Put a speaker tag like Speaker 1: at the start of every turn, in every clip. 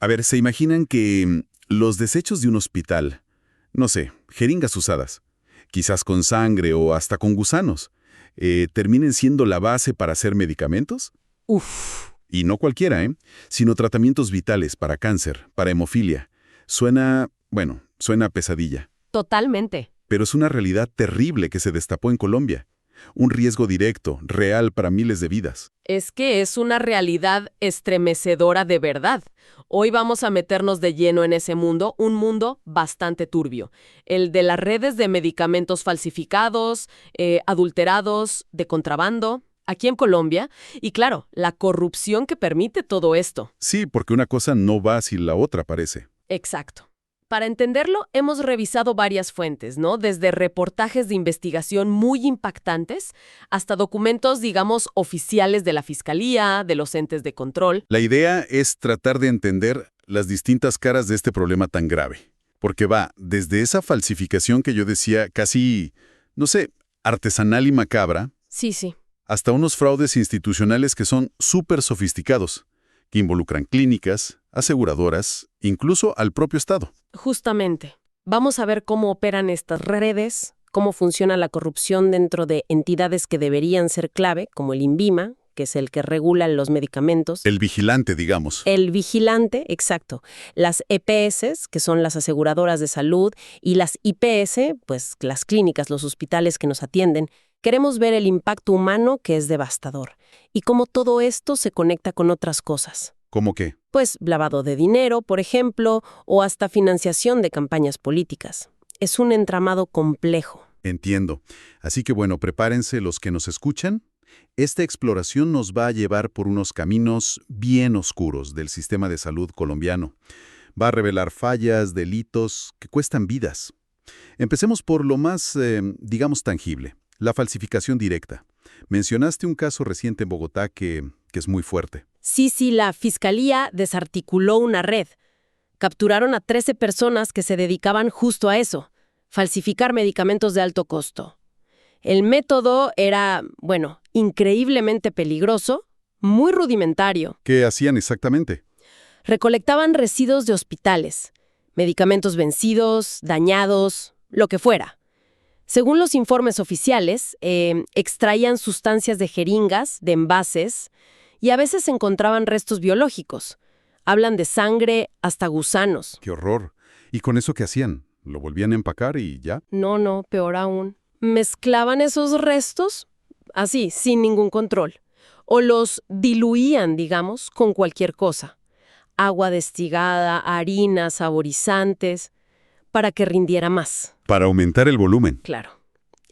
Speaker 1: A ver, ¿se imaginan que los desechos de un hospital, no sé, jeringas usadas, quizás con sangre o hasta con gusanos, terminen siendo la base para hacer medicamentos?
Speaker 2: Uf,
Speaker 1: Y no cualquiera, sino tratamientos vitales para cáncer, para hemofilia. Suena a pesadilla,
Speaker 2: totalmente.
Speaker 1: pero es una realidad terrible que se destapó en Colombia. Un riesgo directo, real para miles de vidas.
Speaker 2: Es que es una realidad estremecedora de verdad. Hoy vamos a meternos de lleno en ese mundo, un mundo bastante turbio. El de las redes de medicamentos falsificados, adulterados, de contrabando, aquí en Colombia. Y claro, la corrupción que permite todo esto.
Speaker 1: Sí, porque una cosa no va sin la otra, parece.
Speaker 2: Exacto. Para entenderlo, hemos revisado varias fuentes, ¿no? Desde reportajes de investigación muy impactantes hasta documentos, digamos, oficiales de la Fiscalía, de los entes de control.
Speaker 1: La idea es tratar de entender las distintas caras de este problema tan grave. Porque va desde esa falsificación que yo decía casi, no sé, artesanal y macabra,
Speaker 2: Sí.
Speaker 1: hasta unos fraudes institucionales que son súper sofisticados, que involucran clínicas, aseguradoras, incluso al propio Estado.
Speaker 2: Justamente. Vamos a ver cómo operan estas redes, cómo funciona la corrupción dentro de entidades que deberían ser clave, como el INVIMA, que es el que regula los medicamentos.
Speaker 1: El vigilante, digamos.
Speaker 2: El vigilante, exacto. Las EPS, que son las aseguradoras de salud, y las IPS, pues las clínicas, los hospitales que nos atienden. Queremos ver el impacto humano, que es devastador, y cómo todo esto se conecta con otras cosas.
Speaker 1: ¿Cómo qué?
Speaker 2: Pues lavado de dinero, por ejemplo, o hasta financiación de campañas políticas. Es un entramado complejo.
Speaker 1: Entiendo. Así que bueno, prepárense los que nos escuchan. Esta exploración nos va a llevar por unos caminos bien oscuros del sistema de salud colombiano. Va a revelar fallas, delitos que cuestan vidas. Empecemos por lo más, digamos, tangible, la falsificación directa. Mencionaste un caso reciente en Bogotá que es muy fuerte.
Speaker 2: Sí, la Fiscalía desarticuló una red. Capturaron a 13 personas que se dedicaban justo a eso, falsificar medicamentos de alto costo. El método era, bueno, increíblemente peligroso, muy rudimentario.
Speaker 1: ¿Qué hacían exactamente?
Speaker 2: Recolectaban residuos de hospitales, medicamentos vencidos, dañados, lo que fuera. Según los informes oficiales, extraían sustancias de jeringas, de envases, y a veces encontraban restos biológicos. Hablan de sangre hasta gusanos.
Speaker 1: ¡Qué horror! ¿Y con eso qué hacían? ¿Lo volvían a empacar y ya?
Speaker 2: No, peor aún. Mezclaban esos restos, así, sin ningún control. O los diluían, digamos, con cualquier cosa. Agua destilada, harina, saborizantes, para que rindiera más.
Speaker 1: Para aumentar el volumen.
Speaker 2: Claro.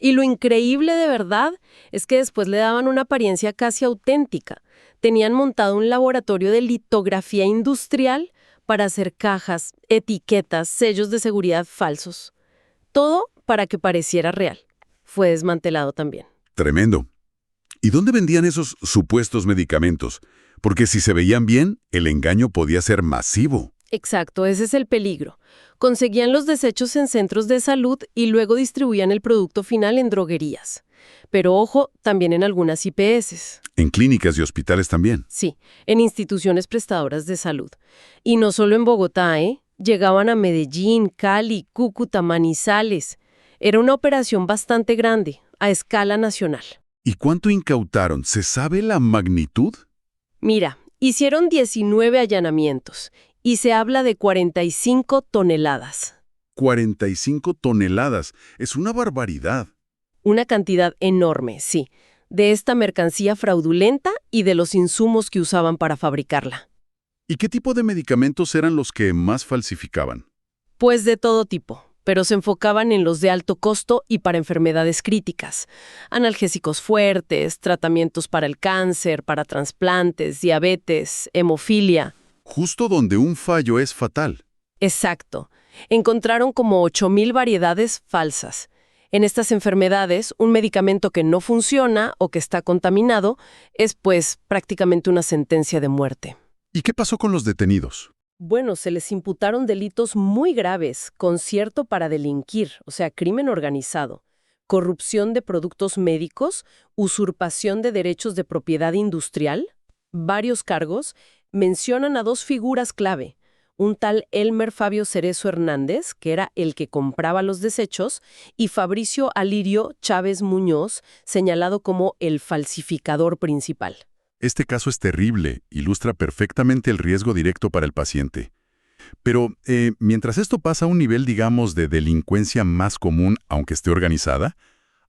Speaker 2: Y lo increíble de verdad es que después le daban una apariencia casi auténtica. Tenían montado un laboratorio de litografía industrial para hacer cajas, etiquetas, sellos de seguridad falsos. Todo para que pareciera real. Fue desmantelado también.
Speaker 1: Tremendo. ¿Y dónde vendían esos supuestos medicamentos? Porque si se veían bien, el engaño podía ser masivo.
Speaker 2: Exacto, ese es el peligro. Conseguían los desechos en centros de salud y luego distribuían el producto final en droguerías. Pero ojo, también en algunas IPS.
Speaker 1: En clínicas y hospitales también.
Speaker 2: Sí, en instituciones prestadoras de salud. Y no solo en Bogotá, Llegaban a Medellín, Cali, Cúcuta, Manizales. Era una operación bastante grande, a escala nacional.
Speaker 1: ¿Y cuánto incautaron? ¿Se sabe la magnitud?
Speaker 2: Mira, hicieron 19 allanamientos y se habla de 45 toneladas.
Speaker 1: 45 toneladas. Es una barbaridad.
Speaker 2: Una cantidad enorme, sí, de esta mercancía fraudulenta y de los insumos que usaban para fabricarla.
Speaker 1: ¿Y qué tipo de medicamentos eran los que más falsificaban?
Speaker 2: Pues de todo tipo, pero se enfocaban en los de alto costo y para enfermedades críticas. Analgésicos fuertes, tratamientos para el cáncer, para trasplantes, diabetes, hemofilia.
Speaker 1: Justo donde un fallo es fatal.
Speaker 2: Exacto. Encontraron como 8,000 variedades falsas. En estas enfermedades, un medicamento que no funciona o que está contaminado es, pues, prácticamente una sentencia de muerte.
Speaker 1: ¿Y qué pasó con los detenidos?
Speaker 2: Bueno, se les imputaron delitos muy graves, concierto para delinquir, o sea, crimen organizado, corrupción de productos médicos, usurpación de derechos de propiedad industrial. Varios cargos mencionan a 2 figuras clave. un tal Elmer Fabio Cerezo Hernández, que era el que compraba los desechos, y Fabricio Alirio Chávez Muñoz, señalado como el falsificador principal.
Speaker 1: Este caso es terrible, ilustra perfectamente el riesgo directo para el paciente. Pero, mientras esto pasa a un nivel, digamos, de delincuencia más común, aunque esté organizada,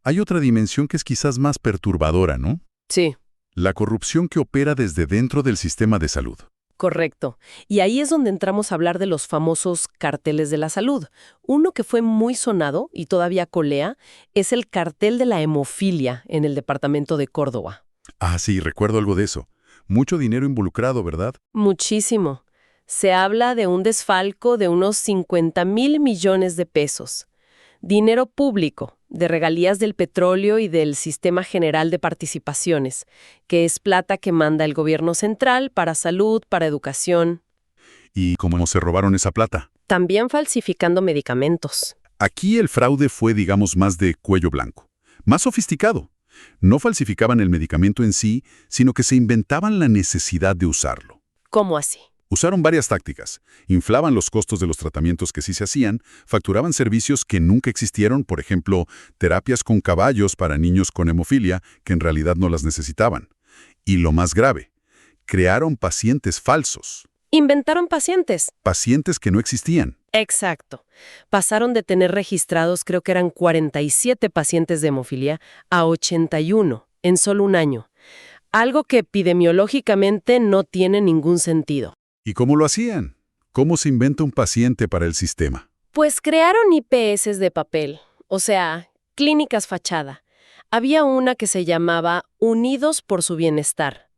Speaker 1: hay otra dimensión que es quizás más perturbadora, ¿no?
Speaker 2: Sí.
Speaker 1: La corrupción que opera desde dentro del sistema de salud.
Speaker 2: Correcto. Y ahí es donde entramos a hablar de los famosos carteles de la salud. Uno que fue muy sonado y todavía colea es el cartel de la hemofilia en el departamento de Córdoba.
Speaker 1: Ah, sí, recuerdo algo de eso. Mucho dinero involucrado, ¿verdad?
Speaker 2: Muchísimo. Se habla de un desfalco de unos 50.000 millones de pesos. Dinero público, de regalías del petróleo y del Sistema General de Participaciones, que es plata que manda el gobierno central para salud, para educación.
Speaker 1: ¿Y cómo se robaron esa plata?
Speaker 2: También falsificando medicamentos.
Speaker 1: Aquí el fraude fue, digamos, más de cuello blanco, más sofisticado. No falsificaban el medicamento en sí, sino que se inventaban la necesidad de usarlo.
Speaker 2: ¿Cómo así?
Speaker 1: Usaron varias tácticas. Inflaban los costos de los tratamientos que sí se hacían, facturaban servicios que nunca existieron, por ejemplo, terapias con caballos para niños con hemofilia que en realidad no las necesitaban. Y lo más grave, crearon pacientes falsos.
Speaker 2: Inventaron pacientes.
Speaker 1: Pacientes que no existían.
Speaker 2: Exacto. Pasaron de tener registrados, creo que eran 47 pacientes de hemofilia, a 81 en solo un año. Algo que epidemiológicamente no tiene ningún sentido.
Speaker 1: ¿Y cómo lo hacían? ¿Cómo se inventa un paciente para el sistema?
Speaker 2: Pues crearon IPS de papel, o sea, clínicas fachada. Había una que se llamaba Unidos por su Bienestar.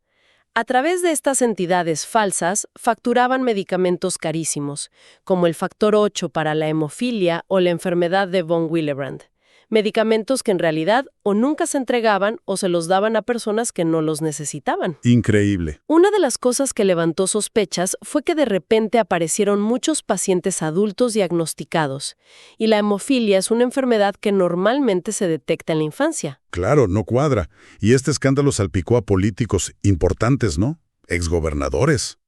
Speaker 2: A través de estas entidades falsas, facturaban medicamentos carísimos, como el factor 8 para la hemofilia o la enfermedad de von Willebrand. Medicamentos que en realidad o nunca se entregaban o se los daban a personas que no los necesitaban.
Speaker 1: Increíble.
Speaker 2: Una de las cosas que levantó sospechas fue que de repente aparecieron muchos pacientes adultos diagnosticados, y la hemofilia es una enfermedad que normalmente se detecta en la infancia.
Speaker 1: Claro, no cuadra. Y este escándalo salpicó a políticos importantes, ¿no? Exgobernadores.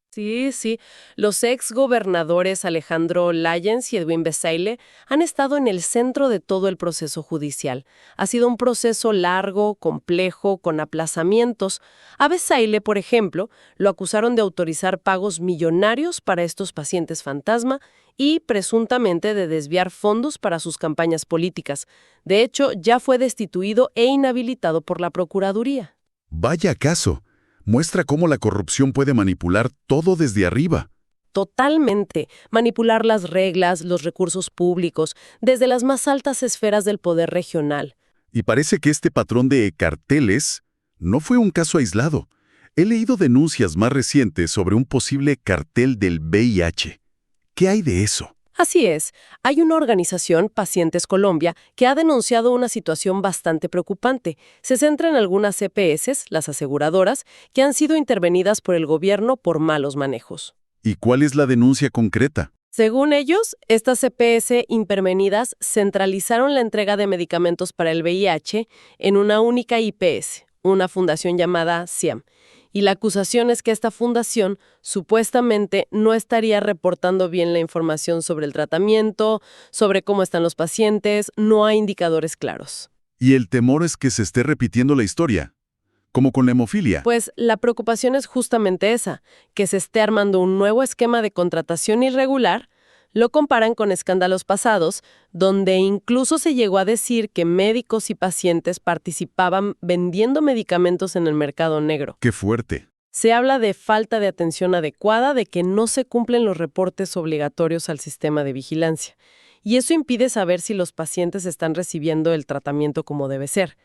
Speaker 2: Sí. Los exgobernadores Alejandro Layens y Edwin Besaile han estado en el centro de todo el proceso judicial. Ha sido un proceso largo, complejo, con aplazamientos. A Besaile, por ejemplo, lo acusaron de autorizar pagos millonarios para estos pacientes fantasma y presuntamente de desviar fondos para sus campañas políticas. De hecho, ya fue destituido e inhabilitado por la Procuraduría.
Speaker 1: Vaya caso. Muestra cómo la corrupción puede manipular todo desde arriba.
Speaker 2: Totalmente. Manipular las reglas, los recursos públicos, desde las más altas esferas del poder regional.
Speaker 1: Y parece que este patrón de carteles no fue un caso aislado. He leído denuncias más recientes sobre un posible cartel del VIH. ¿Qué hay de eso?
Speaker 2: Así es, hay una organización, Pacientes Colombia, que ha denunciado una situación bastante preocupante. Se centra en algunas EPS, las aseguradoras, que han sido intervenidas por el gobierno por malos manejos.
Speaker 1: ¿Y cuál es la denuncia concreta?
Speaker 2: Según ellos, estas EPS intervenidas centralizaron la entrega de medicamentos para el VIH en una única IPS, una fundación llamada CIAM. Y la acusación es que esta fundación supuestamente no estaría reportando bien la información sobre el tratamiento, sobre cómo están los pacientes, no hay indicadores claros.
Speaker 1: Y el temor es que se esté repitiendo la historia, como con la hemofilia.
Speaker 2: Pues la preocupación es justamente esa, que se esté armando un nuevo esquema de contratación irregular. Lo comparan con escándalos pasados, donde incluso se llegó a decir que médicos y pacientes participaban vendiendo medicamentos en el mercado negro.
Speaker 1: ¡Qué fuerte!
Speaker 2: Se habla de falta de atención adecuada, de que no se cumplen los reportes obligatorios al sistema de vigilancia. Y eso impide saber si los pacientes están recibiendo el tratamiento como debe ser.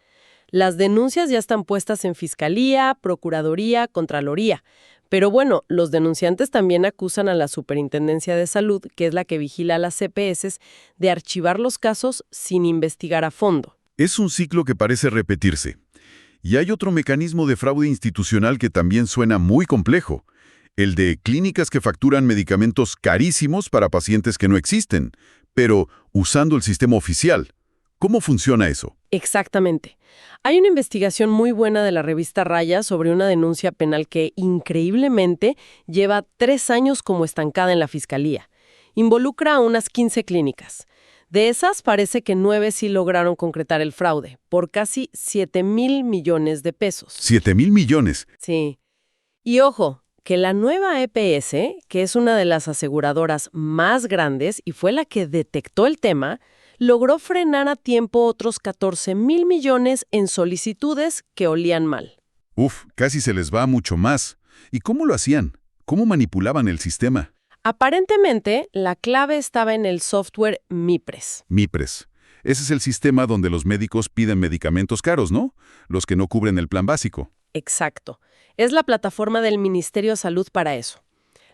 Speaker 2: Las denuncias ya están puestas en Fiscalía, Procuraduría, Contraloría. Pero bueno, los denunciantes también acusan a la Superintendencia de Salud, que es la que vigila a las CPS, de archivar los casos sin investigar a fondo.
Speaker 1: Es un ciclo que parece repetirse. Y hay otro mecanismo de fraude institucional que también suena muy complejo, el de clínicas que facturan medicamentos carísimos para pacientes que no existen, pero usando el sistema oficial, ¿Cómo funciona eso?
Speaker 2: Exactamente. Hay una investigación muy buena de la revista Raya sobre una denuncia penal que, increíblemente, lleva 3 años como estancada en la fiscalía. Involucra a unas 15 clínicas. De esas, parece que 9 sí lograron concretar el fraude, por casi 7,000 millones de pesos.
Speaker 1: ¿7,000 millones?
Speaker 2: Sí. Y ojo, que la nueva EPS, que es una de las aseguradoras más grandes y fue la que detectó el tema, logró frenar a tiempo otros 14,000 millones en solicitudes que olían mal.
Speaker 1: Uf, casi se les va mucho más. ¿Y cómo lo hacían? ¿Cómo manipulaban el sistema?
Speaker 2: Aparentemente, la clave estaba en el software MIPRES.
Speaker 1: MIPRES. Ese es el sistema donde los médicos piden medicamentos caros, ¿no? Los que no cubren el plan básico.
Speaker 2: Exacto. Es la plataforma del Ministerio de Salud para eso.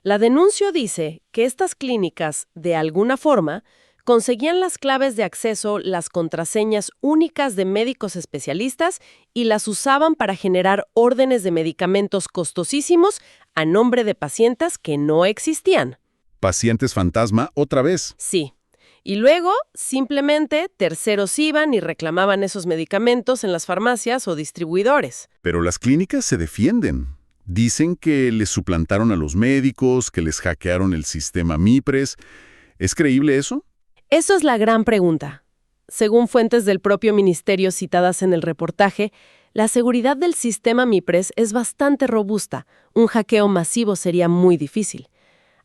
Speaker 2: La denuncia dice que estas clínicas, de alguna forma, conseguían las claves de acceso, las contraseñas únicas de médicos especialistas y las usaban para generar órdenes de medicamentos costosísimos a nombre de pacientes que no existían.
Speaker 1: ¿Pacientes fantasma otra vez?
Speaker 2: Sí. Y luego, simplemente, terceros iban y reclamaban esos medicamentos en las farmacias o distribuidores.
Speaker 1: Pero las clínicas se defienden. Dicen que les suplantaron a los médicos, que les hackearon el sistema MIPRES. ¿Es creíble eso?
Speaker 2: Eso es la gran pregunta. Según fuentes del propio ministerio citadas en el reportaje, la seguridad del sistema MIPRES es bastante robusta. Un hackeo masivo sería muy difícil.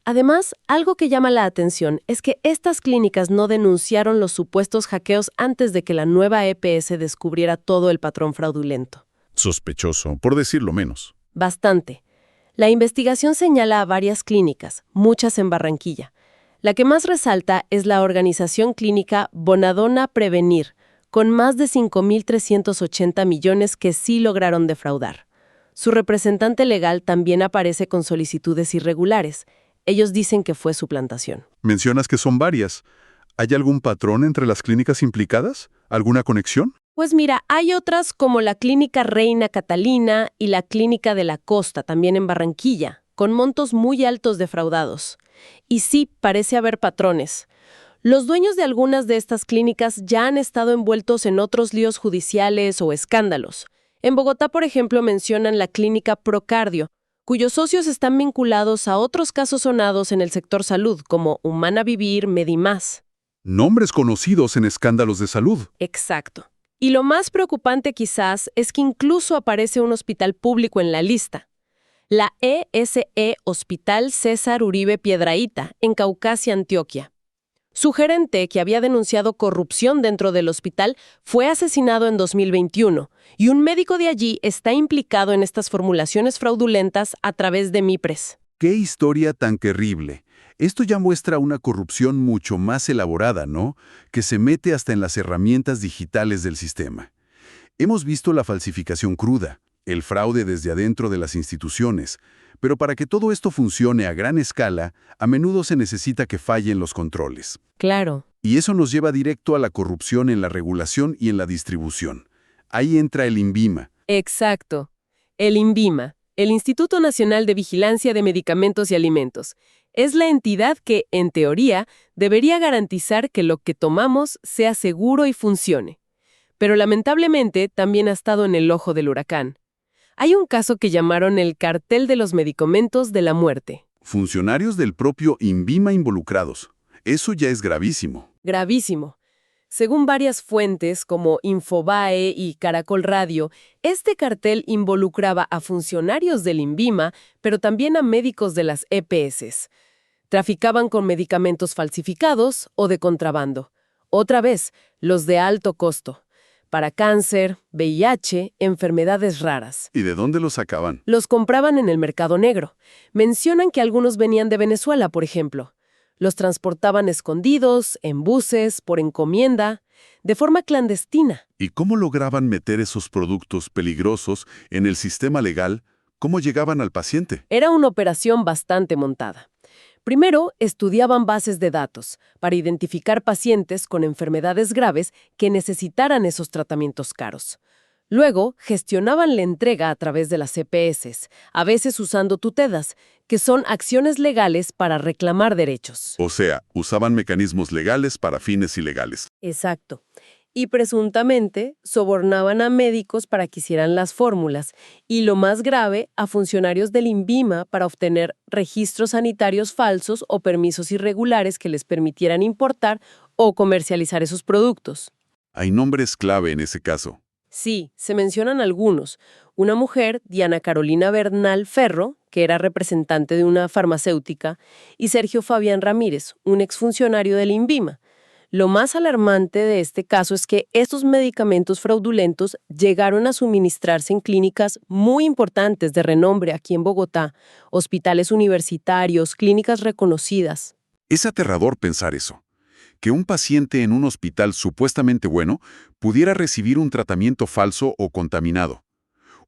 Speaker 2: Además, algo que llama la atención es que estas clínicas no denunciaron los supuestos hackeos antes de que la nueva EPS descubriera todo el patrón fraudulento.
Speaker 1: Sospechoso, por decirlo menos.
Speaker 2: Bastante. La investigación señala a varias clínicas, muchas en Barranquilla. La que más resalta es la organización clínica Bonadona Prevenir, con más de 5,380 millones que sí lograron defraudar. Su representante legal también aparece con solicitudes irregulares. Ellos dicen que fue suplantación.
Speaker 1: Mencionas que son varias. ¿Hay algún patrón entre las clínicas implicadas? ¿Alguna conexión?
Speaker 2: Pues mira, hay otras como la Clínica Reina Catalina y la Clínica de la Costa, también en Barranquilla, con montos muy altos defraudados. Y sí, parece haber patrones. Los dueños de algunas de estas clínicas ya han estado envueltos en otros líos judiciales o escándalos. En Bogotá, por ejemplo, mencionan la Clínica Procardio, cuyos socios están vinculados a otros casos sonados en el sector salud, como Humana Vivir, Medimás.
Speaker 1: Nombres conocidos en escándalos de salud.
Speaker 2: Exacto. Y lo más preocupante quizás es que incluso aparece un hospital público en la lista. La ESE Hospital César Uribe Piedrahíta, en Caucasia, Antioquia. Su gerente, que había denunciado corrupción dentro del hospital, fue asesinado en 2021, y un médico de allí está implicado en estas formulaciones fraudulentas a través de MIPRES.
Speaker 1: ¡Qué historia tan terrible! Esto ya muestra una corrupción mucho más elaborada, ¿no? Que se mete hasta en las herramientas digitales del sistema. Hemos visto la falsificación cruda, el fraude desde adentro de las instituciones, pero para que todo esto funcione a gran escala, a menudo se necesita que fallen los controles.
Speaker 2: Claro.
Speaker 1: Y eso nos lleva directo a la corrupción en la regulación y en la distribución. Ahí entra el INVIMA.
Speaker 2: Exacto. El INVIMA, el Instituto Nacional de Vigilancia de Medicamentos y Alimentos, es la entidad que, en teoría, debería garantizar que lo que tomamos sea seguro y funcione. Pero lamentablemente también ha estado en el ojo del huracán. Hay un caso que llamaron el cartel de los medicamentos de la muerte.
Speaker 1: Funcionarios del propio INVIMA involucrados. Eso ya es gravísimo.
Speaker 2: Gravísimo. Según varias fuentes como Infobae y Caracol Radio, este cartel involucraba a funcionarios del INVIMA, pero también a médicos de las EPS. Traficaban con medicamentos falsificados o de contrabando. Otra vez, los de alto costo. Para cáncer, VIH, enfermedades raras.
Speaker 1: ¿Y de dónde los sacaban?
Speaker 2: Los compraban en el mercado negro. Mencionan que algunos venían de Venezuela, por ejemplo. Los transportaban escondidos, en buses, por encomienda, de forma clandestina.
Speaker 1: ¿Y cómo lograban meter esos productos peligrosos en el sistema legal? ¿Cómo llegaban al paciente?
Speaker 2: Era una operación bastante montada. Primero, estudiaban bases de datos para identificar pacientes con enfermedades graves que necesitaran esos tratamientos caros. Luego, gestionaban la entrega a través de las EPS, a veces usando tutedas, que son acciones legales para reclamar derechos.
Speaker 1: O sea, usaban mecanismos legales para fines ilegales.
Speaker 2: Exacto. Y presuntamente sobornaban a médicos para que hicieran las fórmulas y, lo más grave, a funcionarios del INVIMA para obtener registros sanitarios falsos o permisos irregulares que les permitieran importar o comercializar esos productos.
Speaker 1: Hay nombres clave en ese caso.
Speaker 2: Sí, se mencionan algunos. Una mujer, Diana Carolina Bernal Ferro, que era representante de una farmacéutica, y Sergio Fabián Ramírez, un exfuncionario del INVIMA. Lo más alarmante de este caso es que estos medicamentos fraudulentos llegaron a suministrarse en clínicas muy importantes de renombre aquí en Bogotá, hospitales universitarios, clínicas reconocidas.
Speaker 1: Es aterrador pensar eso, que un paciente en un hospital supuestamente bueno pudiera recibir un tratamiento falso o contaminado.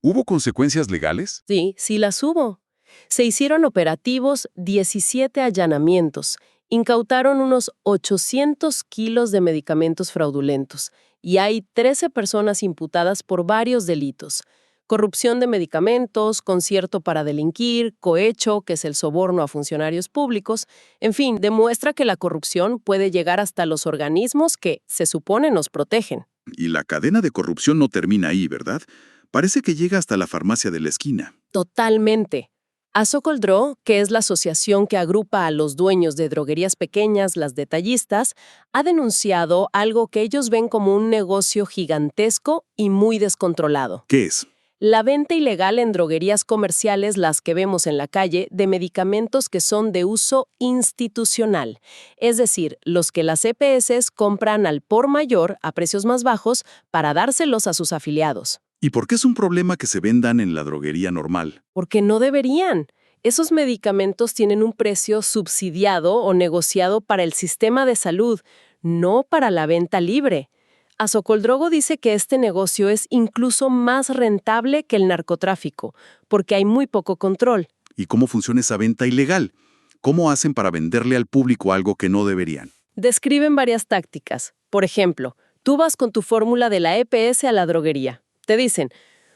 Speaker 1: ¿Hubo consecuencias legales?
Speaker 2: Sí, sí las hubo. Se hicieron operativos, 17 allanamientos, incautaron unos 800 kilos de medicamentos fraudulentos y hay 13 personas imputadas por varios delitos. Corrupción de medicamentos, concierto para delinquir, cohecho, que es el soborno a funcionarios públicos. En fin, demuestra que la corrupción puede llegar hasta los organismos que, se supone, nos protegen.
Speaker 1: Y la cadena de corrupción no termina ahí, ¿verdad? Parece que llega hasta la farmacia de la esquina.
Speaker 2: Totalmente. Azocoldro, que es la asociación que agrupa a los dueños de droguerías pequeñas, las detallistas, ha denunciado algo que ellos ven como un negocio gigantesco y muy descontrolado.
Speaker 1: ¿Qué es?
Speaker 2: La venta ilegal en droguerías comerciales, las que vemos en la calle, de medicamentos que son de uso institucional, es decir, los que las EPS compran al por mayor a precios más bajos para dárselos a sus afiliados.
Speaker 1: ¿Y por qué es un problema que se vendan en la droguería normal?
Speaker 2: Porque no deberían. Esos medicamentos tienen un precio subsidiado o negociado para el sistema de salud, no para la venta libre. Azocoldrogo dice que este negocio es incluso más rentable que el narcotráfico, porque hay muy poco control.
Speaker 1: ¿Y cómo funciona esa venta ilegal? ¿Cómo hacen para venderle al público algo que no deberían?
Speaker 2: Describen varias tácticas. Por ejemplo, tú vas con tu fórmula de la EPS a la droguería. Te dicen,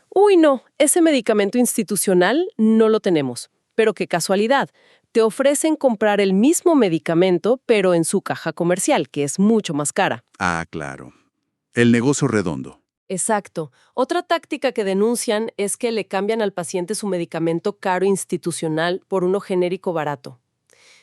Speaker 2: uy, no, ese medicamento institucional no lo tenemos. Pero qué casualidad, te ofrecen comprar el mismo medicamento, pero en su caja comercial, que es mucho más cara.
Speaker 1: Ah, claro. El negocio redondo.
Speaker 2: Exacto. Otra táctica que denuncian es que le cambian al paciente su medicamento caro institucional por uno genérico barato.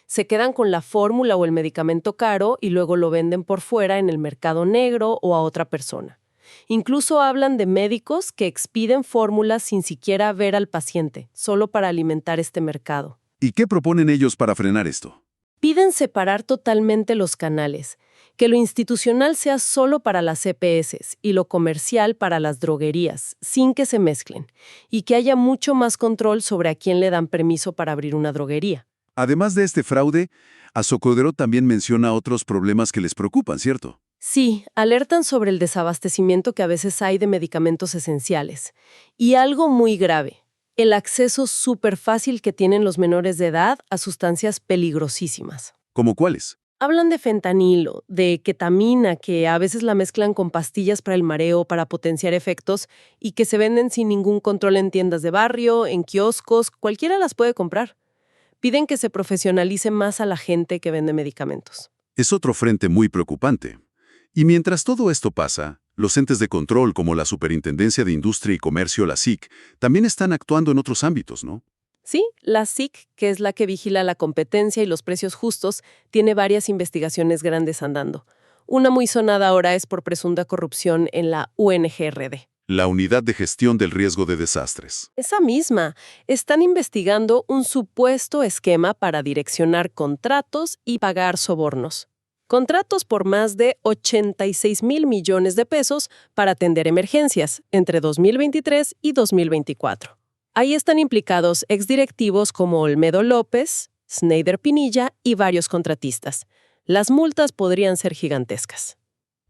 Speaker 2: Se quedan con la fórmula o el medicamento caro y luego lo venden por fuera en el mercado negro o a otra persona. Incluso hablan de médicos que expiden fórmulas sin siquiera ver al paciente, solo para alimentar este mercado.
Speaker 1: ¿Y qué proponen ellos para frenar esto?
Speaker 2: Piden separar totalmente los canales, que lo institucional sea solo para las EPS y lo comercial para las droguerías, sin que se mezclen, y que haya mucho más control sobre a quién le dan permiso para abrir una droguería.
Speaker 1: Además de este fraude, Azocoldro también menciona otros problemas que les preocupan, ¿cierto?
Speaker 2: Sí, alertan sobre el desabastecimiento que a veces hay de medicamentos esenciales. Y algo muy grave, el acceso súper fácil que tienen los menores de edad a sustancias peligrosísimas.
Speaker 1: ¿Cómo cuáles?
Speaker 2: Hablan de fentanilo, de ketamina, que a veces la mezclan con pastillas para el mareo para potenciar efectos y que se venden sin ningún control en tiendas de barrio, en kioscos, cualquiera las puede comprar. Piden que se profesionalice más a la gente que vende medicamentos.
Speaker 1: Es otro frente muy preocupante. Y mientras todo esto pasa, los entes de control como la Superintendencia de Industria y Comercio, la SIC, también están actuando en otros ámbitos, ¿no?
Speaker 2: Sí, la SIC, que es la que vigila la competencia y los precios justos, tiene varias investigaciones grandes andando. Una muy sonada ahora es por presunta corrupción en la UNGRD.
Speaker 1: La Unidad de Gestión del Riesgo de Desastres.
Speaker 2: Esa misma. Están investigando un supuesto esquema para direccionar contratos y pagar sobornos. Contratos por más de 86,000 millones de pesos para atender emergencias entre 2023 y 2024. Ahí están implicados exdirectivos como Olmedo López, Snyder Pinilla y varios contratistas. Las multas podrían ser gigantescas.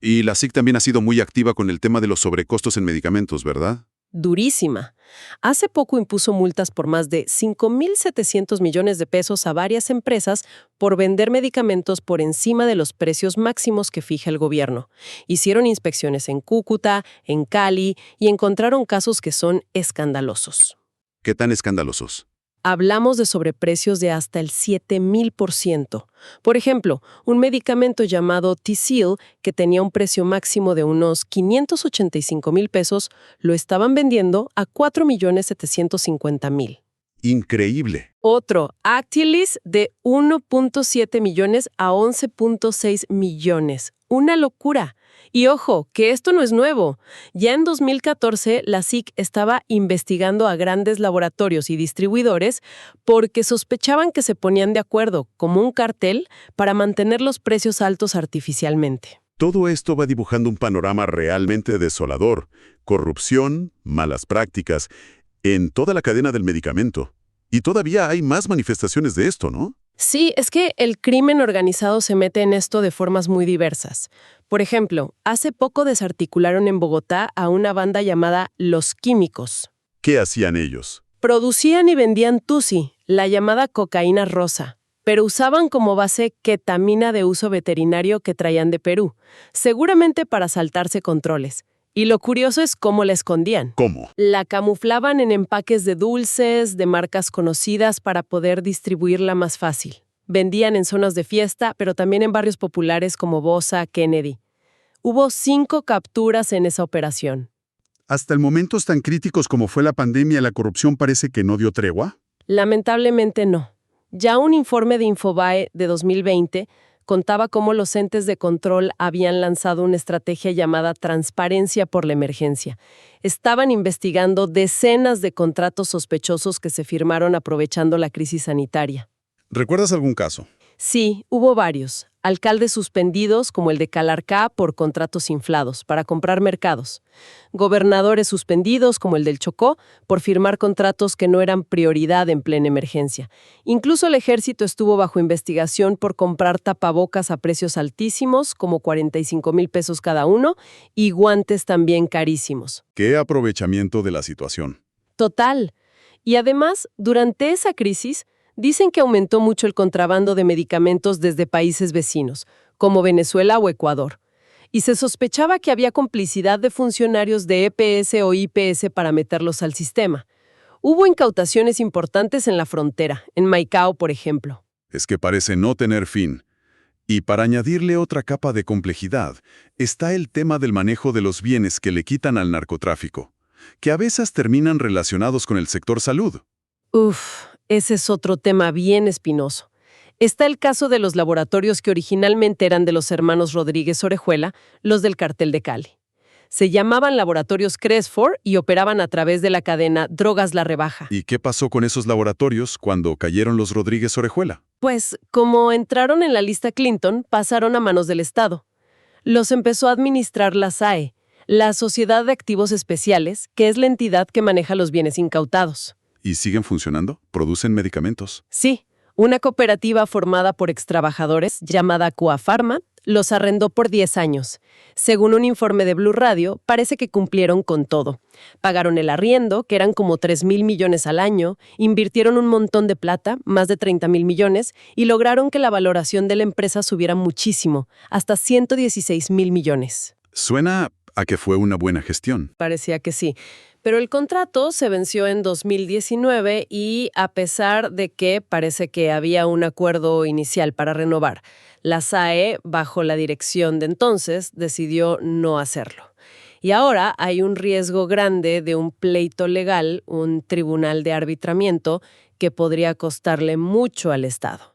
Speaker 1: Y la SIC también ha sido muy activa con el tema de los sobrecostos en medicamentos, ¿verdad?
Speaker 2: Durísima. Hace poco impuso multas por más de 5,700 millones de pesos a varias empresas por vender medicamentos por encima de los precios máximos que fija el gobierno. Hicieron inspecciones en Cúcuta, en Cali y encontraron casos que son escandalosos.
Speaker 1: ¿Qué tan escandalosos?
Speaker 2: Hablamos de sobreprecios de hasta el 7000%. Por ejemplo, un medicamento llamado Tzield, que tenía un precio máximo de unos 585,000 pesos, lo estaban vendiendo a 4,750,000.
Speaker 1: Increíble.
Speaker 2: Otro, Actilis, de 1,7 millones a 11,6 millones. ¡Una locura! Y ojo, que esto no es nuevo. Ya en 2014, la SIC estaba investigando a grandes laboratorios y distribuidores porque sospechaban que se ponían de acuerdo, como un cartel, para mantener los precios altos artificialmente.
Speaker 1: Todo esto va dibujando un panorama realmente desolador. Corrupción, malas prácticas, en toda la cadena del medicamento. Y todavía hay más manifestaciones de esto, ¿no?
Speaker 2: Sí, es que el crimen organizado se mete en esto de formas muy diversas. Por ejemplo, hace poco desarticularon en Bogotá a una banda llamada Los Químicos.
Speaker 1: ¿Qué hacían ellos?
Speaker 2: Producían y vendían Tusi, la llamada cocaína rosa, pero usaban como base ketamina de uso veterinario que traían de Perú, seguramente para saltarse controles. Y lo curioso es cómo la escondían.
Speaker 1: ¿Cómo?
Speaker 2: La camuflaban en empaques de dulces, de marcas conocidas para poder distribuirla más fácil. Vendían en zonas de fiesta, pero también en barrios populares como Bosa, Kennedy. Hubo 5 capturas en esa operación.
Speaker 1: Hasta en momentos tan críticos como fue la pandemia, la corrupción parece que no dio tregua.
Speaker 2: Lamentablemente no. Ya un informe de Infobae de 2020 contaba cómo los entes de control habían lanzado una estrategia llamada Transparencia por la Emergencia. Estaban investigando decenas de contratos sospechosos que se firmaron aprovechando la crisis sanitaria.
Speaker 1: ¿Recuerdas algún caso?
Speaker 2: Sí, hubo varios. Alcaldes suspendidos, como el de Calarcá, por contratos inflados, para comprar mercados. Gobernadores suspendidos, como el del Chocó, por firmar contratos que no eran prioridad en plena emergencia. Incluso el ejército estuvo bajo investigación por comprar tapabocas a precios altísimos, como 45,000 pesos cada uno, y guantes también carísimos.
Speaker 1: ¡Qué aprovechamiento de la situación!
Speaker 2: Total. Y además, durante esa crisis, dicen que aumentó mucho el contrabando de medicamentos desde países vecinos, como Venezuela o Ecuador. Y se sospechaba que había complicidad de funcionarios de EPS o IPS para meterlos al sistema. Hubo incautaciones importantes en la frontera, en Maicao, por ejemplo.
Speaker 1: Es que parece no tener fin. Y para añadirle otra capa de complejidad, está el tema del manejo de los bienes que le quitan al narcotráfico, que a veces terminan relacionados con el sector salud.
Speaker 2: Ese es otro tema bien espinoso. Está el caso de los laboratorios que originalmente eran de los hermanos Rodríguez Orejuela, los del Cartel de Cali. Se llamaban Laboratorios Cresfor y operaban a través de la cadena Drogas La Rebaja.
Speaker 1: ¿Y qué pasó con esos laboratorios cuando cayeron los Rodríguez Orejuela?
Speaker 2: Pues, como entraron en la lista Clinton, pasaron a manos del Estado. Los empezó a administrar la SAE, la Sociedad de Activos Especiales, que es la entidad que maneja los bienes incautados.
Speaker 1: ¿Y siguen funcionando? ¿Producen medicamentos?
Speaker 2: Sí, una cooperativa formada por extrabajadores, llamada Coafarma, los arrendó por 10 años. Según un informe de Blue Radio, parece que cumplieron con todo. Pagaron el arriendo, que eran como 3,000 millones al año, invirtieron un montón de plata, más de 30,000 millones, y lograron que la valoración de la empresa subiera muchísimo, hasta 116,000 millones.
Speaker 1: Suena a que fue una buena gestión.
Speaker 2: Parecía que sí. Pero el contrato se venció en 2019 y, a pesar de que parece que había un acuerdo inicial para renovar, la SAE, bajo la dirección de entonces, decidió no hacerlo. Y ahora hay un riesgo grande de un pleito legal, un tribunal de arbitramiento, que podría costarle mucho al Estado.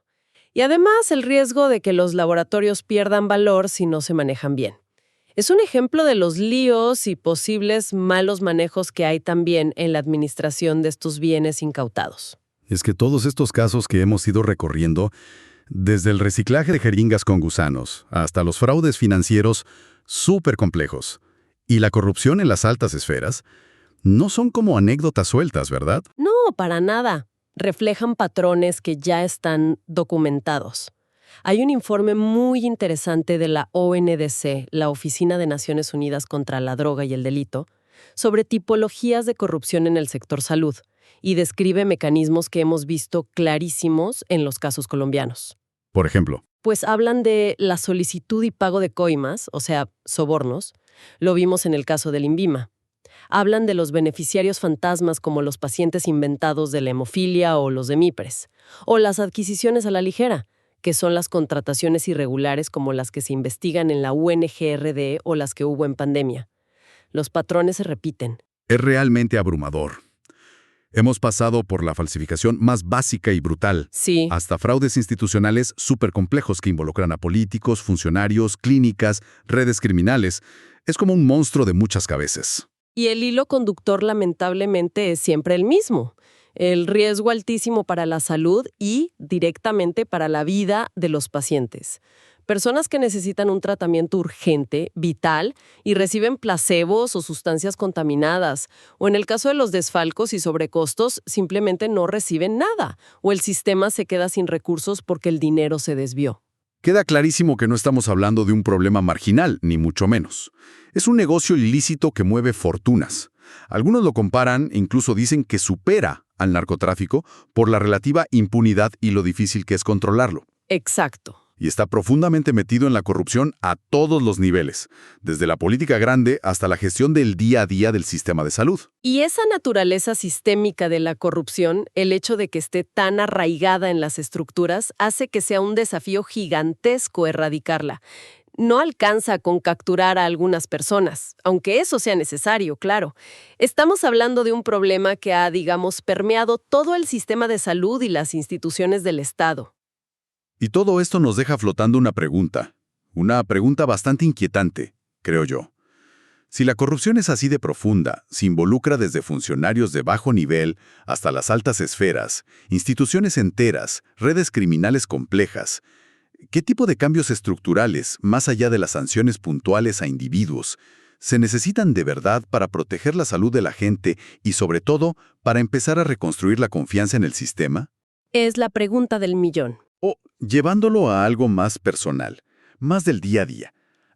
Speaker 2: Y además el riesgo de que los laboratorios pierdan valor si no se manejan bien. Es un ejemplo de los líos y posibles malos manejos que hay también en la administración de estos bienes incautados.
Speaker 1: Es que todos estos casos que hemos ido recorriendo, desde el reciclaje de jeringas con gusanos hasta los fraudes financieros súper complejos y la corrupción en las altas esferas, no son como anécdotas sueltas, ¿verdad?
Speaker 2: No, para nada. Reflejan patrones que ya están documentados. Hay un informe muy interesante de la ONDC, la Oficina de Naciones Unidas contra la Droga y el Delito, sobre tipologías de corrupción en el sector salud y describe mecanismos que hemos visto clarísimos en los casos colombianos.
Speaker 1: Por ejemplo,
Speaker 2: Pues hablan de la solicitud y pago de coimas, o sea, sobornos. Lo vimos en el caso del INVIMA. Hablan de los beneficiarios fantasmas como los pacientes inventados de la hemofilia o los de MIPRES, o las adquisiciones a la ligera, que son las contrataciones irregulares como las que se investigan en la UNGRD o las que hubo en pandemia. Los patrones se repiten.
Speaker 1: Es realmente abrumador. Hemos pasado por la falsificación más básica y brutal,
Speaker 2: Sí.
Speaker 1: hasta fraudes institucionales súper complejos que involucran a políticos, funcionarios, clínicas, redes criminales. Es como un monstruo de muchas cabezas.
Speaker 2: Y el hilo conductor lamentablemente es siempre el mismo. El riesgo altísimo para la salud y directamente para la vida de los pacientes. Personas que necesitan un tratamiento urgente, vital, y reciben placebos o sustancias contaminadas. O en el caso de los desfalcos y sobrecostos, simplemente no reciben nada. O el sistema se queda sin recursos porque el dinero se desvió.
Speaker 1: Queda clarísimo que no estamos hablando de un problema marginal, ni mucho menos. Es un negocio ilícito que mueve fortunas. Algunos lo comparan e incluso dicen que supera al narcotráfico por la relativa impunidad y lo difícil que es controlarlo.
Speaker 2: Exacto.
Speaker 1: Y está profundamente metido en la corrupción a todos los niveles, desde la política grande hasta la gestión del día a día del sistema de salud.
Speaker 2: Y esa naturaleza sistémica de la corrupción, el hecho de que esté tan arraigada en las estructuras, hace que sea un desafío gigantesco erradicarla. No alcanza con capturar a algunas personas, aunque eso sea necesario, claro. Estamos hablando de un problema que ha, digamos, permeado todo el sistema de salud y las instituciones del Estado.
Speaker 1: Y todo esto nos deja flotando una pregunta bastante inquietante, creo yo. Si la corrupción es así de profunda, se involucra desde funcionarios de bajo nivel hasta las altas esferas, instituciones enteras, redes criminales complejas, ¿qué tipo de cambios estructurales, más allá de las sanciones puntuales a individuos, se necesitan de verdad para proteger la salud de la gente y, sobre todo, para empezar a reconstruir la confianza en el sistema?
Speaker 2: Es la pregunta del millón.
Speaker 1: O, llevándolo a algo más personal, más del día a día,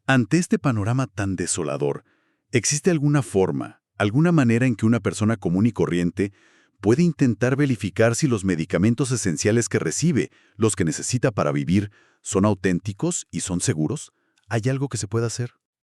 Speaker 1: ante este panorama tan desolador, ¿existe alguna forma, alguna manera en que una persona común y corriente puede intentar verificar si los medicamentos esenciales que recibe, los que necesita para vivir, son auténticos y son seguros? ¿Hay algo que se pueda hacer?